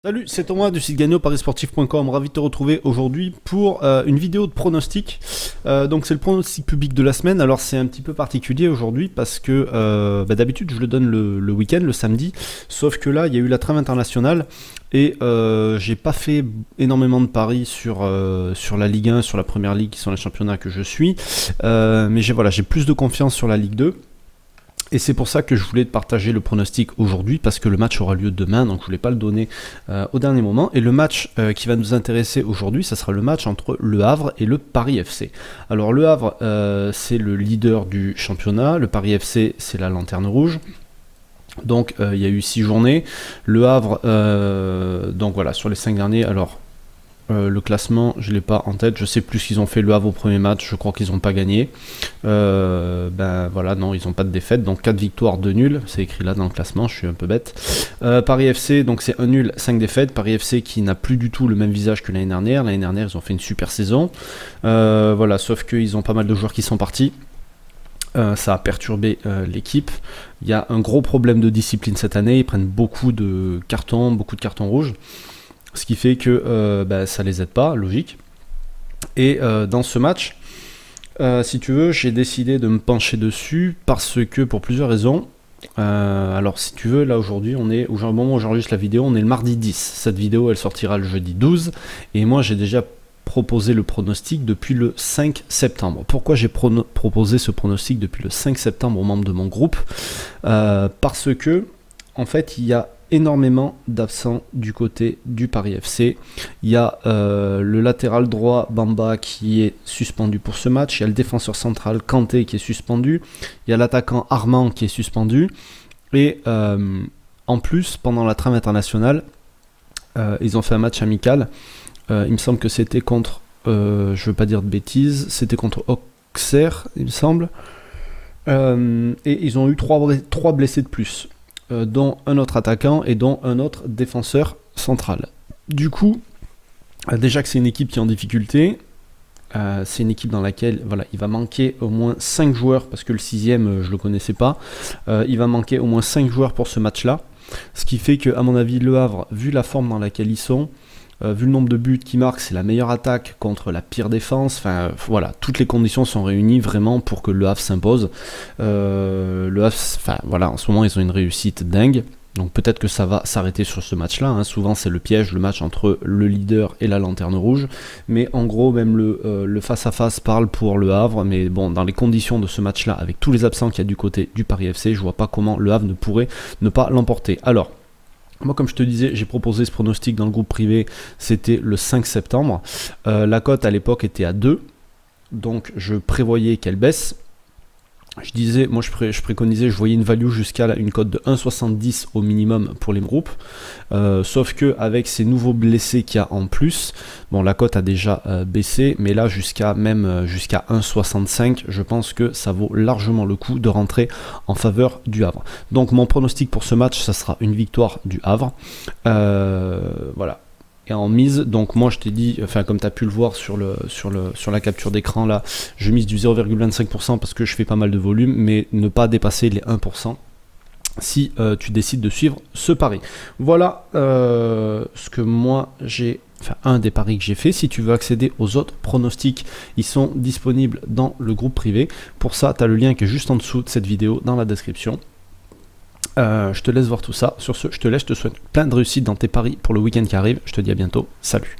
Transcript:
Salut, c'est Thomas du site gagneauparisportif.com. Ravi de te retrouver aujourd'hui pour une vidéo de pronostic. Donc c'est le pronostic public de la semaine. Alors c'est un petit peu particulier aujourd'hui parce que d'habitude je le donne le week-end, le samedi. Sauf que là il y a eu la trêve internationale et j'ai pas fait énormément de paris sur la Ligue 1, sur la Première Ligue qui sont les championnats que je suis. Mais j'ai plus de confiance sur la Ligue 2. Et c'est pour ça que je voulais te partager le pronostic aujourd'hui, parce que le match aura lieu demain, donc je voulais pas le donner au dernier moment. Et le match qui va nous intéresser aujourd'hui, ça sera le match entre Le Havre et le Paris FC. Alors Le Havre, c'est le leader du championnat, le Paris FC, c'est la lanterne rouge. Donc il y a eu 6 journées. Le Havre, donc voilà, sur les 5 derniers, alors... le classement, je ne l'ai pas en tête. Je sais plus ce qu'ils ont fait le Havre au premier match. Je crois qu'ils n'ont pas gagné. Non, ils n'ont pas de défaite. Donc 4 victoires, 2 nuls. C'est écrit là dans le classement. Je suis un peu bête. Paris FC, donc c'est 1 nul, 5 défaites. Paris FC qui n'a plus du tout le même visage que l'année dernière. L'année dernière, ils ont fait une super saison. Sauf qu'ils ont pas mal de joueurs qui sont partis. Ça a perturbé l'équipe. Il y a un gros problème de discipline cette année. Ils prennent beaucoup de cartons rouges. Ce qui fait que ça les aide pas, logique. Et dans ce match, si tu veux, j'ai décidé de me pencher dessus parce que pour plusieurs raisons. Alors si tu veux, là aujourd'hui, au moment où j'enregistre la vidéo, on est le mardi 10. Cette vidéo, elle sortira le jeudi 12. Et moi, j'ai déjà proposé le pronostic depuis le 5 septembre. Pourquoi j'ai proposé ce pronostic depuis le 5 septembre aux membres de mon groupe ? Parce que, en fait, il y a énormément d'absents du côté du Paris FC. Il y a le latéral droit Bamba qui est suspendu pour ce match. Il y a le défenseur central Kanté qui est suspendu. Il y a l'attaquant Armand qui est suspendu. Et en plus, pendant la trêve internationale, ils ont fait un match amical. Il me semble que c'était contre, je ne veux pas dire de bêtises, c'était contre Auxerre, il me semble. Et ils ont eu 3 blessés de plus. Dont un autre attaquant et dont un autre défenseur central. Du coup, déjà que c'est une équipe qui est en difficulté, c'est une équipe dans laquelle il va manquer au moins 5 joueurs, parce que le 6ème, je ne le connaissais pas, il va manquer au moins 5 joueurs pour ce match-là, ce qui fait que, à mon avis, Le Havre, vu la forme dans laquelle ils sont, vu le nombre de buts qu'ils marquent, c'est la meilleure attaque contre la pire défense. Toutes les conditions sont réunies vraiment pour que Le Havre s'impose. Le Havre, en ce moment, ils ont une réussite dingue. Donc peut-être que ça va s'arrêter sur ce match-là. Souvent, c'est le piège, le match entre le leader et la lanterne rouge. Mais en gros, même le face-à-face parle pour Le Havre. Mais bon, dans les conditions de ce match-là, avec tous les absents qu'il y a du côté du Paris FC, je vois pas comment Le Havre ne pourrait ne pas l'emporter. Alors, moi, comme je te disais, j'ai proposé ce pronostic dans le groupe privé, c'était le 5 septembre. La cote à l'époque était à 2, donc je prévoyais qu'elle baisse. Je disais, moi je préconisais, je voyais une value jusqu'à une cote de 1,70 au minimum pour les groupes. Sauf que avec ces nouveaux blessés qu'il y a en plus, la cote a déjà baissé, mais là jusqu'à 1,65, je pense que ça vaut largement le coup de rentrer en faveur du Havre. Donc mon pronostic pour ce match, ça sera une victoire du Havre. Et en mise, donc moi je t'ai dit, comme tu as pu le voir sur la capture d'écran là, je mise du 0,25% parce que je fais pas mal de volume, mais ne pas dépasser les 1% si tu décides de suivre ce pari. Voilà ce que moi un des paris que j'ai fait. Si tu veux accéder aux autres pronostics, ils sont disponibles dans le groupe privé. Pour ça, tu as le lien qui est juste en dessous de cette vidéo dans la description. Je te laisse voir tout ça. Sur ce, je te souhaite plein de réussite dans tes paris pour le week-end qui arrive. Je te dis à bientôt. Salut.